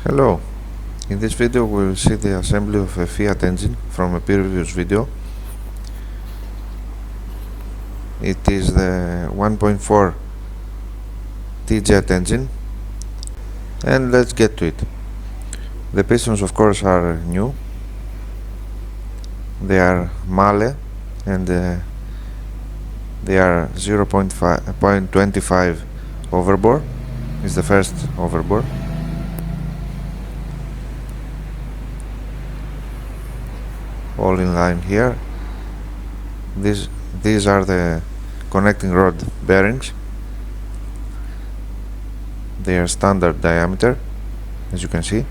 Hello, in this video we will see the assembly of a Fiat engine from a previous video. It is the 1.4 T-Jet engine, and let's get to it. The pistons of course are new. They are Male and they are 0.25 overbore. Is the first overbore. All in line here. These are the connecting rod bearings. They are standard diameter, as you can see,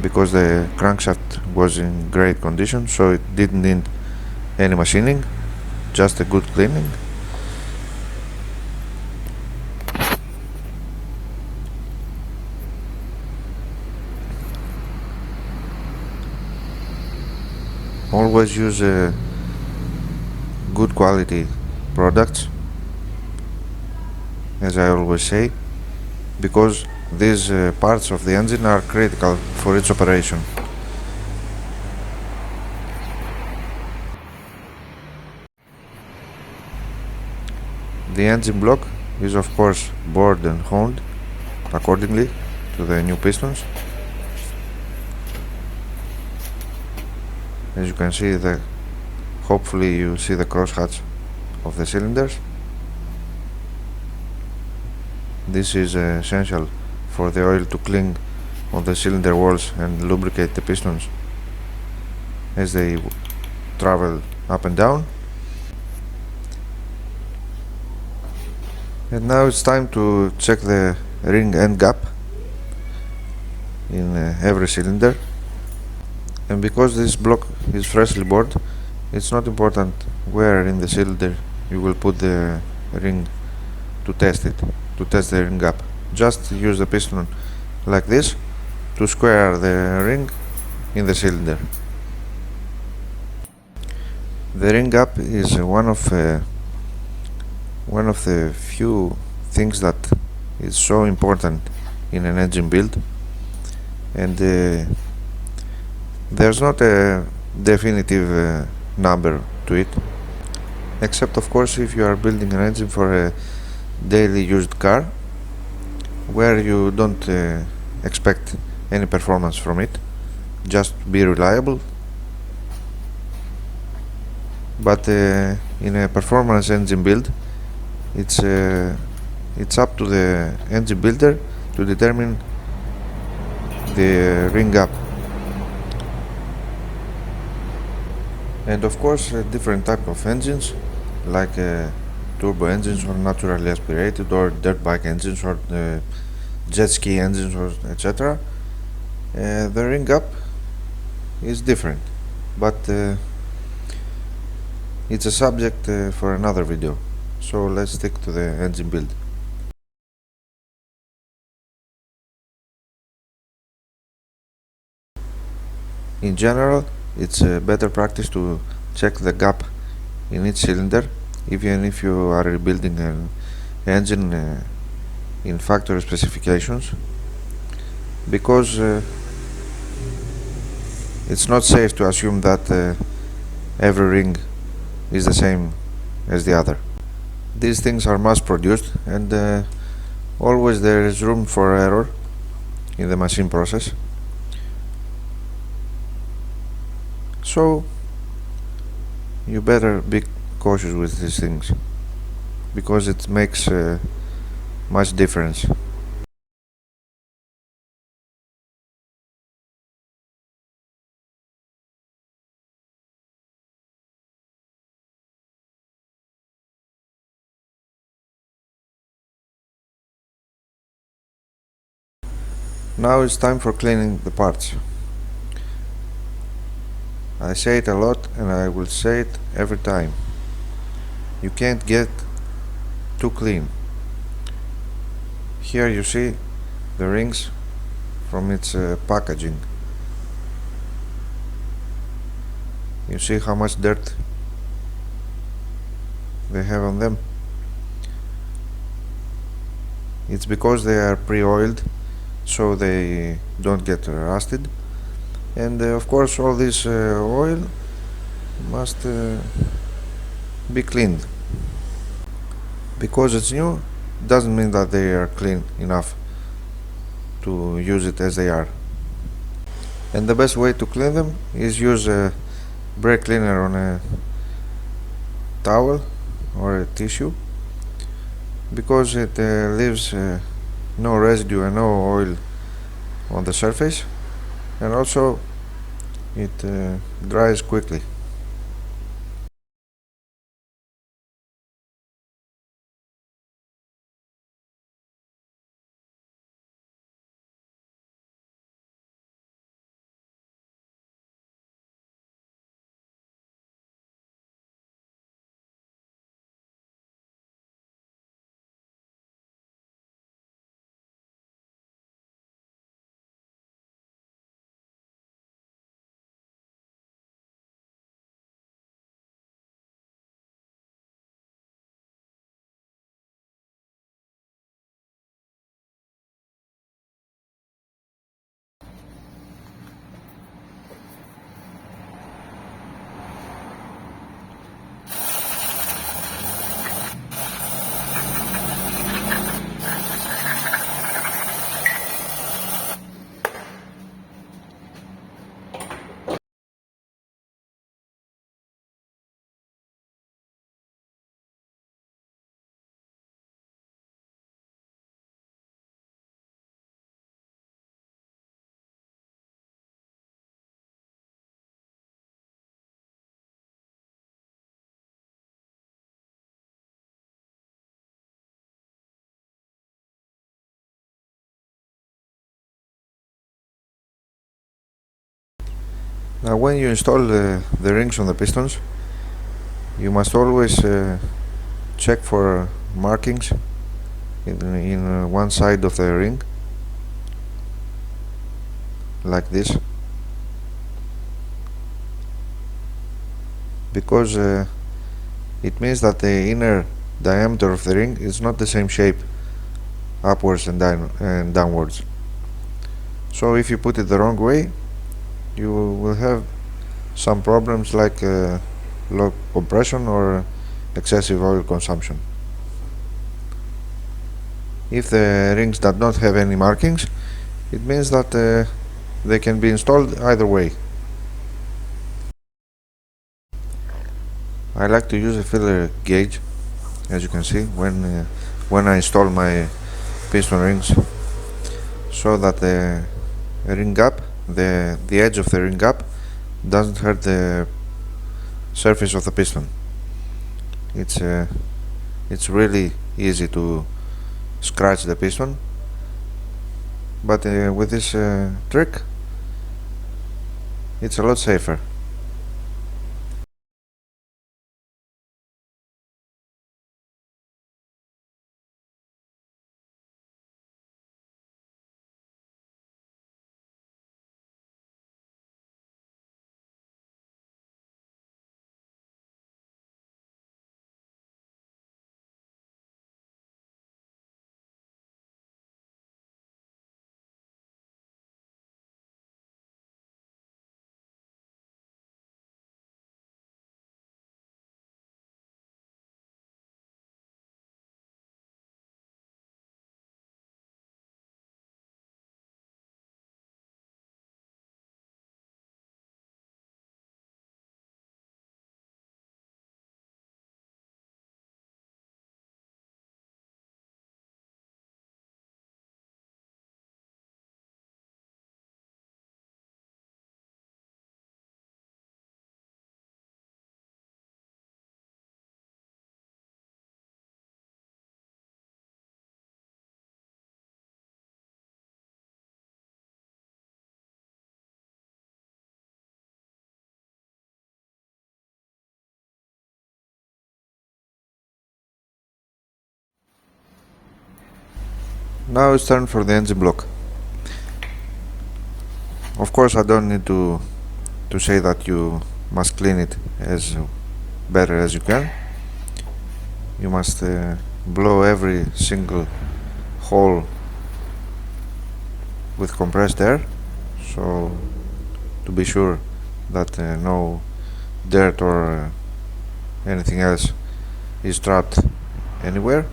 because the crankshaft was in great condition, so it didn't need any machining, just a good cleaning. Always use good quality products, as I always say, because these parts of the engine are critical for its operation. The engine block is of course bored and honed accordingly to the new pistons. As you can see, hopefully you see the crosshatch of the cylinders. This is essential for the oil to cling on the cylinder walls and lubricate the pistons as they travel up and down. And now it's time to check the ring end gap in every cylinder. And because this block is freshly bored, it's not important where in the cylinder you will put the ring to test it, to test the ring gap. Just use the piston like this to square the ring in the cylinder. The ring gap is one of the few things that is so important in an engine build, and there's not a definitive number to it, except of course if you are building an engine for a daily used car where you don't expect any performance from it, just be reliable. But in a performance engine build, it's up to the engine builder to determine the ring gap. And of course different type of engines, like turbo engines or naturally aspirated or dirt bike engines or jet ski engines or etc. The ring gap is different, but it's a subject for another video, so let's stick to the engine build. In general, it's a better practice to check the gap in each cylinder, even if you are rebuilding an engine in factory specifications, because it's not safe to assume that every ring is the same as the other. These things are mass produced, and always there is room for error in the machine process. So you better be cautious with these things, because it makes much difference. Now it's time for cleaning the parts. I say it a lot and I will say it every time. You can't get too clean. Here you see the rings from its packaging. You see how much dirt they have on them. It's because they are pre-oiled so they don't get rusted. And of course all this oil must be cleaned. Because it's new doesn't mean that they are clean enough to use it as they are. And the best way to clean them is use a brake cleaner on a towel or a tissue, because it leaves no residue and no oil on the surface, and also it dries quickly. Now when you install the rings on the pistons, you must always check for markings in one side of the ring, like this, because it means that the inner diameter of the ring is not the same shape upwards and downwards. So if you put it the wrong way, you will have some problems like low compression or excessive oil consumption. If the rings do not have any markings, it means that they can be installed either way. I like to use a filler gauge, as you can see, when I install my piston rings, so that the ring gap, the edge of the ring gap, doesn't hurt the surface of the piston. It's really easy to scratch the piston, but with this trick, it's a lot safer. Now it's time for the engine block. Of course, I don't need to say that you must clean it as better as you can. You must blow every single hole with compressed air, so to be sure that no dirt or anything else is trapped anywhere.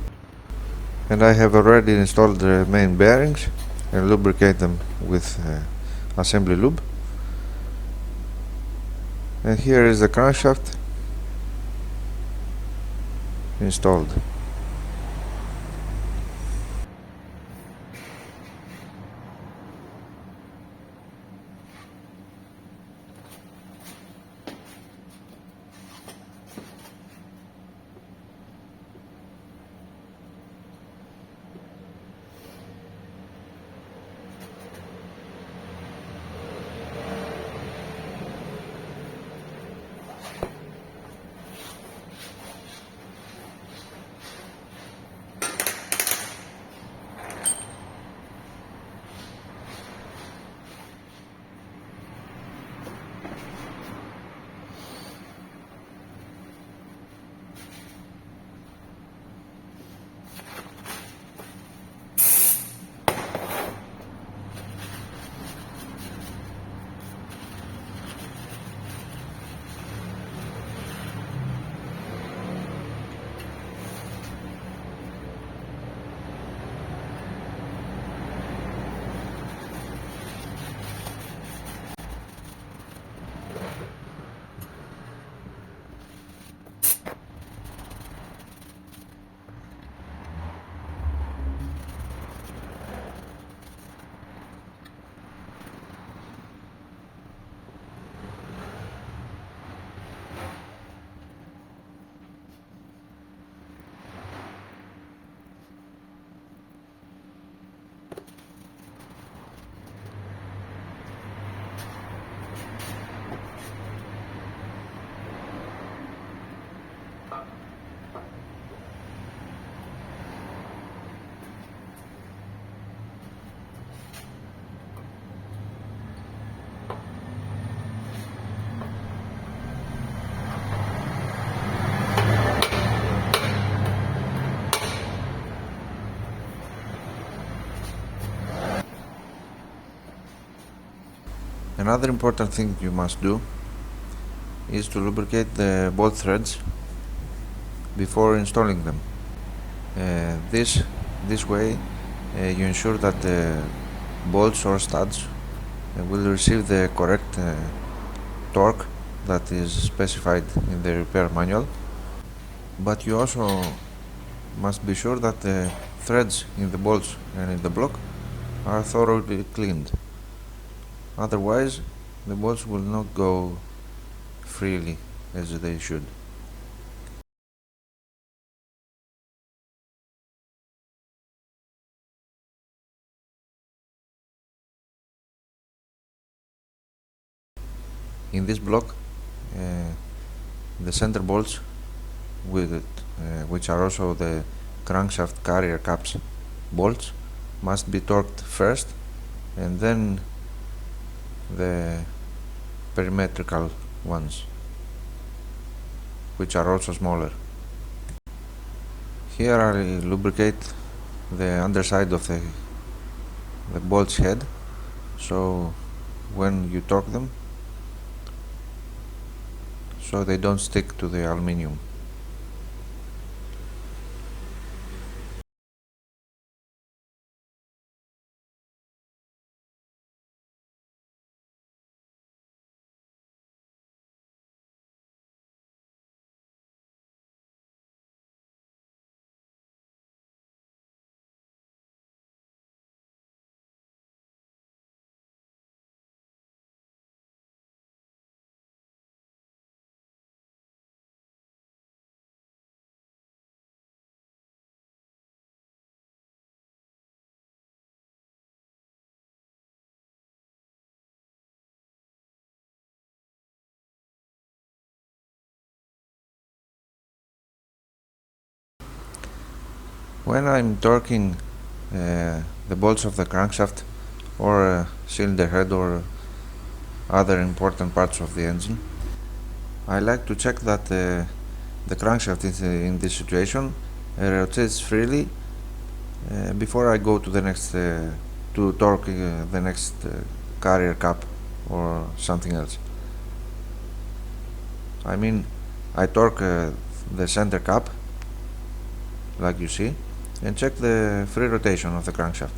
And I have already installed the main bearings and lubricate them with assembly lube. And here is the crankshaft installed. Another important thing you must do is to lubricate the bolt threads before installing them. This way you ensure that the bolts or studs will receive the correct torque that is specified in the repair manual, but you also must be sure that the threads in the bolts and in the block are thoroughly cleaned. Otherwise, the bolts will not go freely as they should. In this block, the center bolts, which are also the crankshaft carrier caps bolts, must be torqued first, and then the perimetrical ones, which are also smaller. Here I lubricate the underside of the bolt's head, so when you torque them, so they don't stick to the aluminium. When I'm torquing the bolts of the crankshaft or cylinder head or other important parts of the engine, I like to check that the crankshaft in this situation rotates freely before I go to the next to torque the next carrier cap or something else. I mean, I torque the center cap, like you see, and check the free rotation of the crankshaft.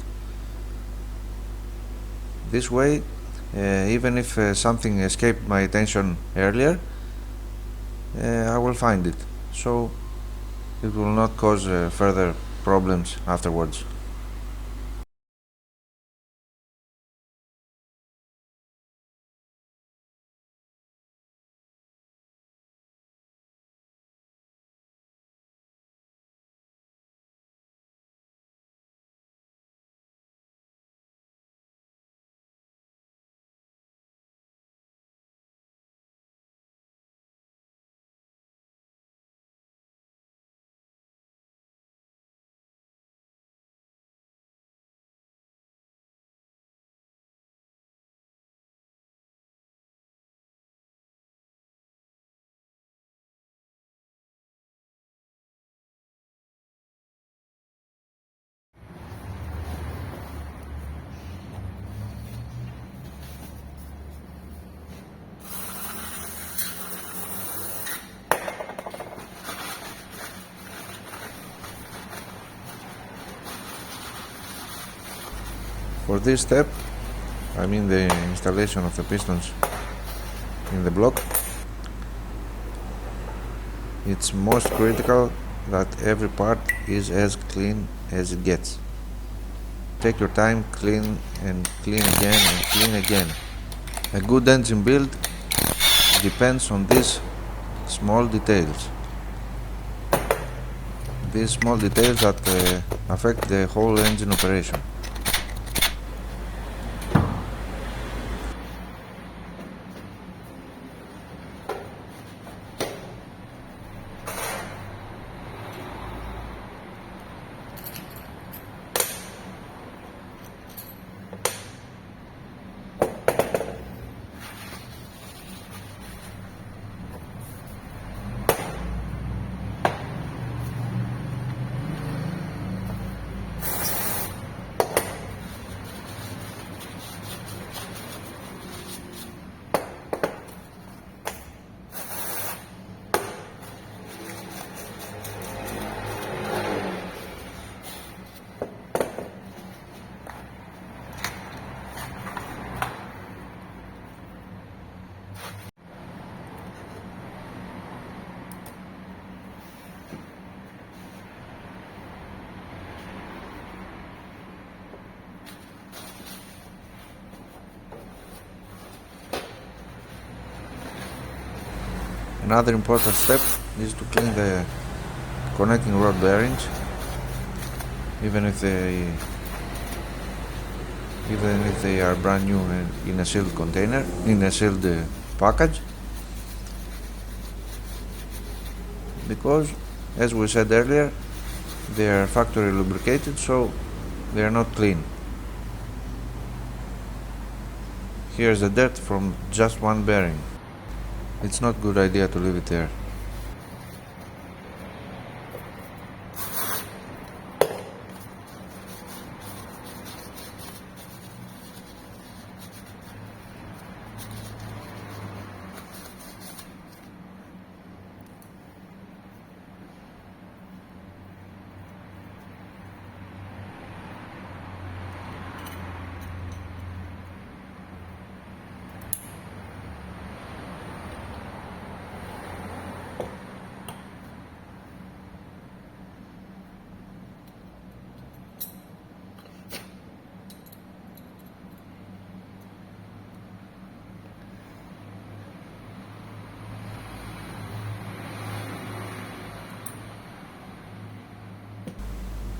This way, even if something escaped my attention earlier, I will find it, so it will not cause further problems afterwards. For this step, I mean the installation of the pistons in the block, it's most critical that every part is as clean as it gets. Take your time, clean and clean again and clean again. A good engine build depends on these small details. These small details that affect the whole engine operation. Another important step is to clean the connecting rod bearings, even if they are brand new in a sealed container, in a sealed package, because, as we said earlier, they are factory lubricated, so they are not clean. Here's the dirt from just one bearing. It's not a good idea to leave it there.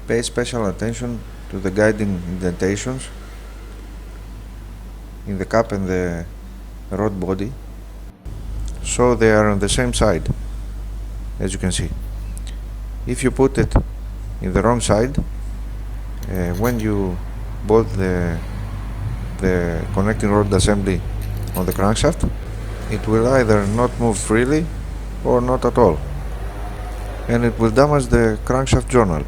Pay special attention to the guiding indentations in the cap and the rod body, so they are on the same side, as you can see. If you put it in the wrong side, when you bolt the connecting rod assembly on the crankshaft, it will either not move freely or not at all, and it will damage the crankshaft journal.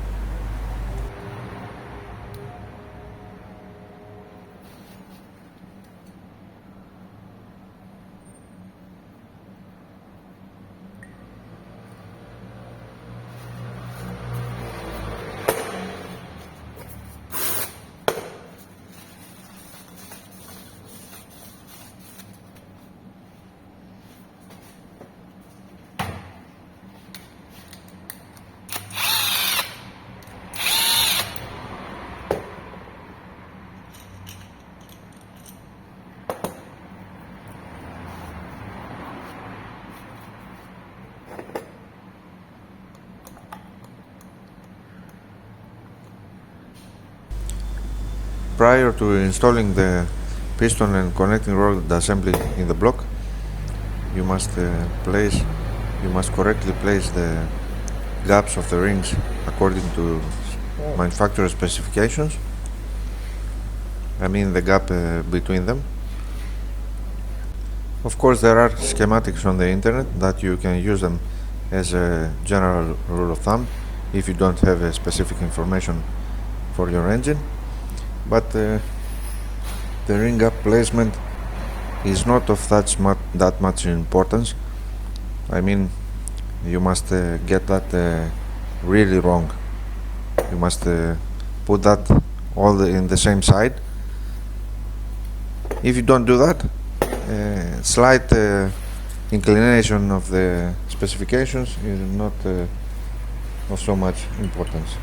Prior to installing the piston and connecting rod assembly in the block, you must correctly place the gaps of the rings according to manufacturer specifications. I mean the gap between them. Of course, there are schematics on the internet that you can use them as a general rule of thumb if you don't have a specific information for your engine, but the ring gap placement is not of that much importance. I mean, you must get that really wrong. You must put that all in the same side. If you don't do that, slight inclination of the specifications is not of so much importance,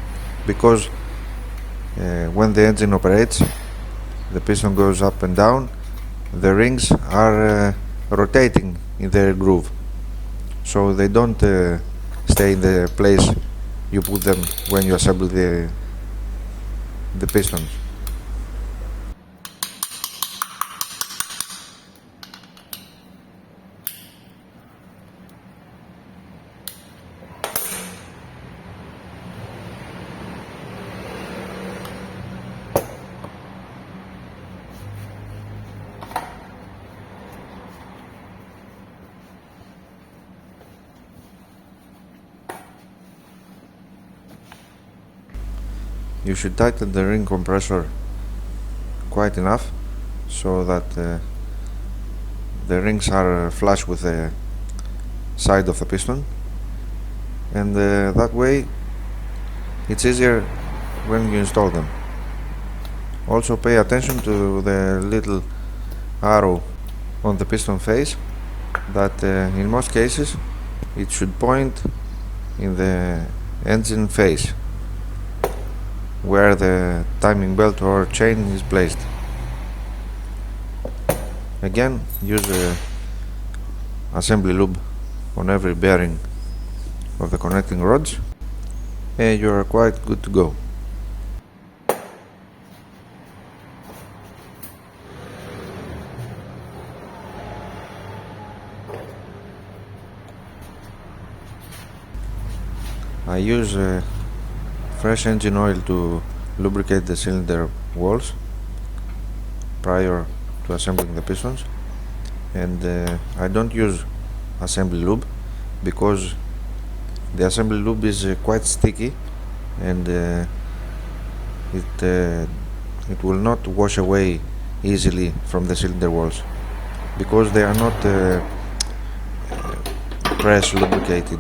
because when the engine operates, the piston goes up and down, the rings are rotating in their groove, so they don't stay in the place you put them when you assemble the pistons. You should tighten the ring compressor quite enough so that the rings are flush with the side of the piston, and that way it's easier when you install them. Also pay attention to the little arrow on the piston face, that in most cases it should point in the engine face where the timing belt or chain is placed. Again, use assembly lube on every bearing of the connecting rods and you are quite good to go. I use fresh engine oil to lubricate the cylinder walls prior to assembling the pistons, and I don't use assembly lube because the assembly lube is quite sticky, and it will not wash away easily from the cylinder walls because they are not press lubricated.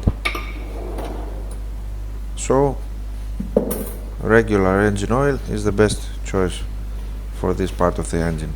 So regular engine oil is the best choice for this part of the engine.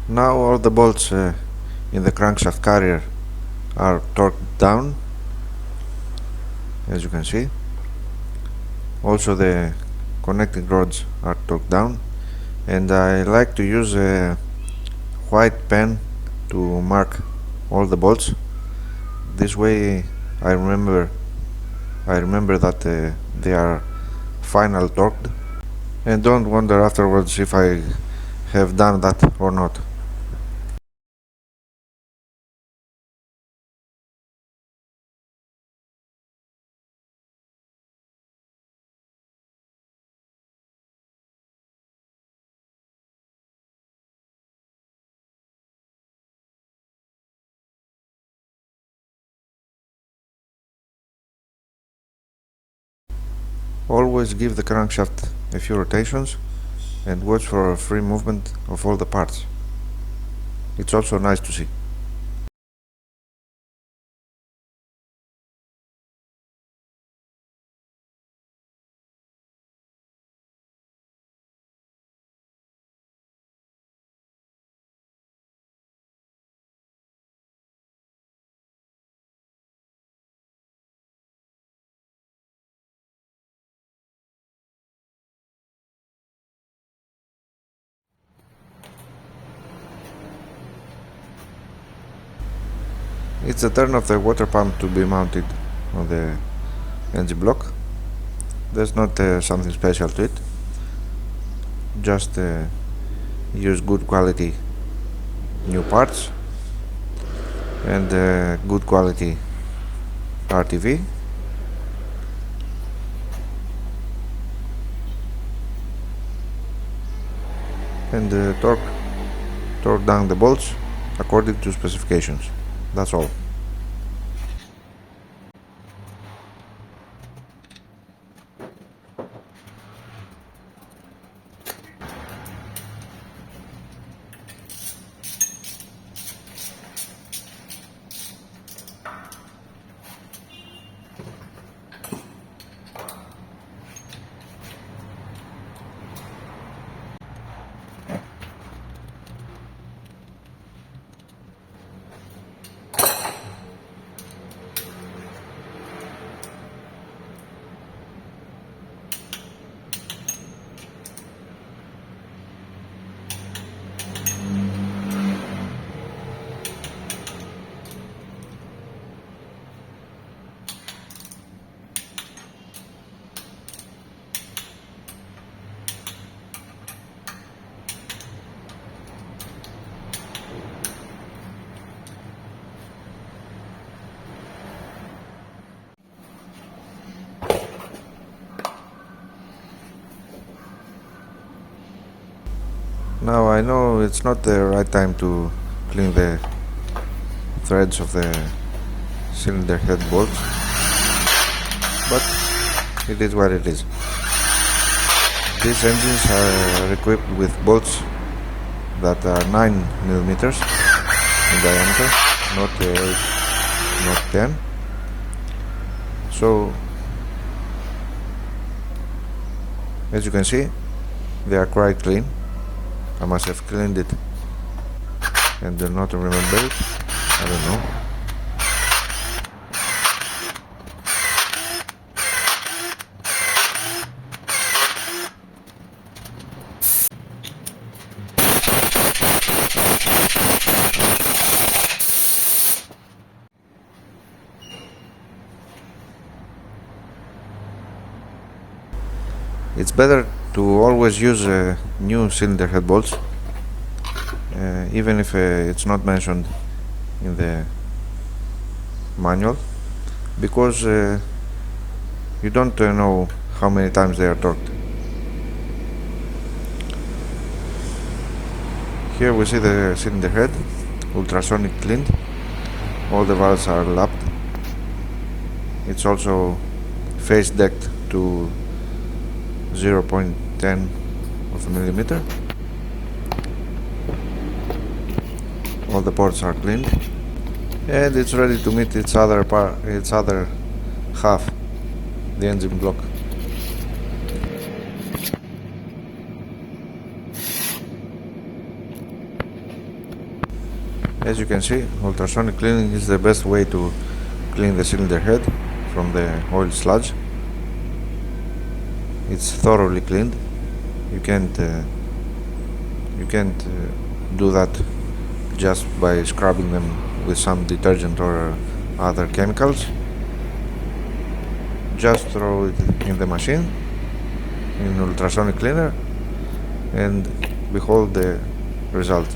Now all the bolts in the crankshaft carrier are torqued down, as you can see. Also the connecting rods are torqued down, and I like to use a white pen to mark all the bolts. This way I remember that they are final torqued, and don't wonder afterwards if I have done that or not. Always give the crankshaft a few rotations and watch for free movement of all the parts. It's also nice to see. It's the turn of the water pump to be mounted on the engine block. There's not something special to it. Just use good quality new parts and good quality RTV, and torque down the bolts according to specifications. That's all. Now I know it's not the right time to clean the threads of the cylinder head bolts, but it is what it is. These engines are equipped with bolts that are 9 millimeters in diameter, not 8, not 10. So as you can see, they are quite clean. I must have cleaned it and do not remember it. I don't know. It's better to always use new cylinder head bolts, even if it's not mentioned in the manual, because you don't know how many times they are torqued. Here we see the cylinder head, ultrasonic cleaned. All the valves are lapped. It's also face decked to 0.10 of a millimeter. All the ports are cleaned, and it's ready to meet its other half, the engine block. As you can see, ultrasonic cleaning is the best way to clean the cylinder head from the oil sludge. It's thoroughly cleaned. You can't do that just by scrubbing them with some detergent or other chemicals. Just throw it in the machine in ultrasonic cleaner and behold the result.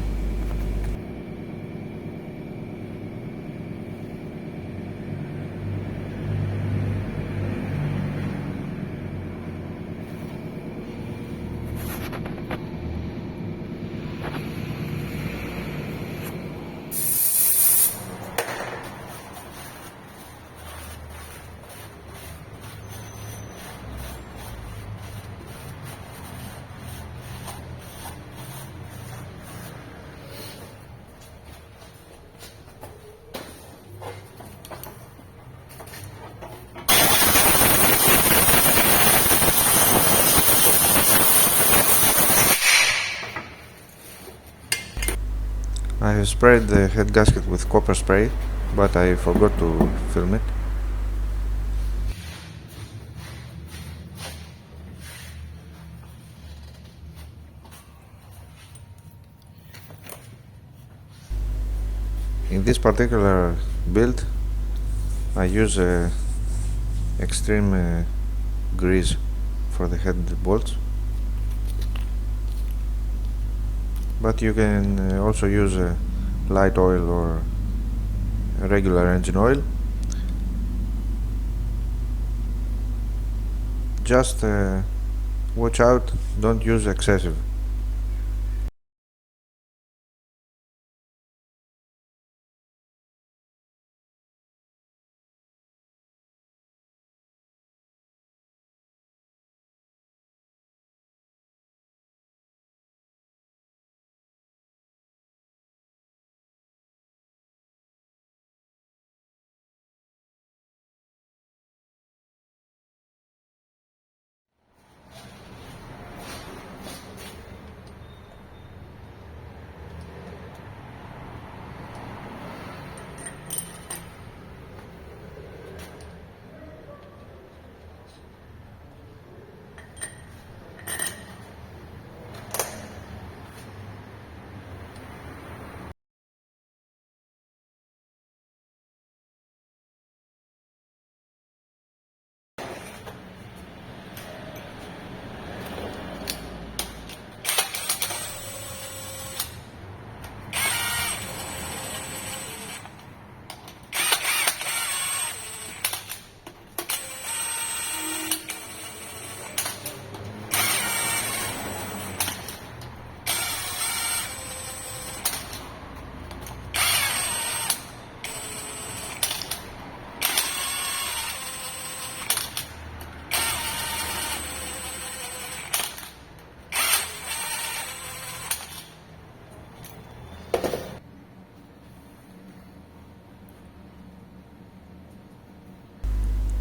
I have sprayed the head gasket with copper spray, but I forgot to film it. In this particular build, I use extreme grease for the head bolts, but you can also use light oil or regular engine oil. Just watch out, don't use excessive.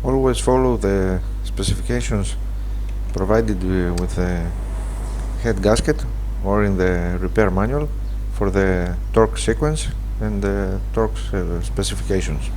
Always follow the specifications provided with the head gasket or in the repair manual for the torque sequence and the torque specifications.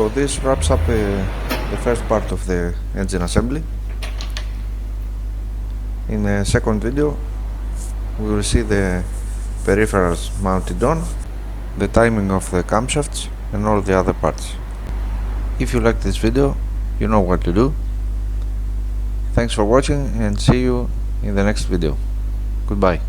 So this wraps up the first part of the engine assembly. In the second video we will see the peripherals mounted on, the timing of the camshafts and all the other parts. If you liked this video, you know what to do. Thanks for watching and see you in the next video. Goodbye.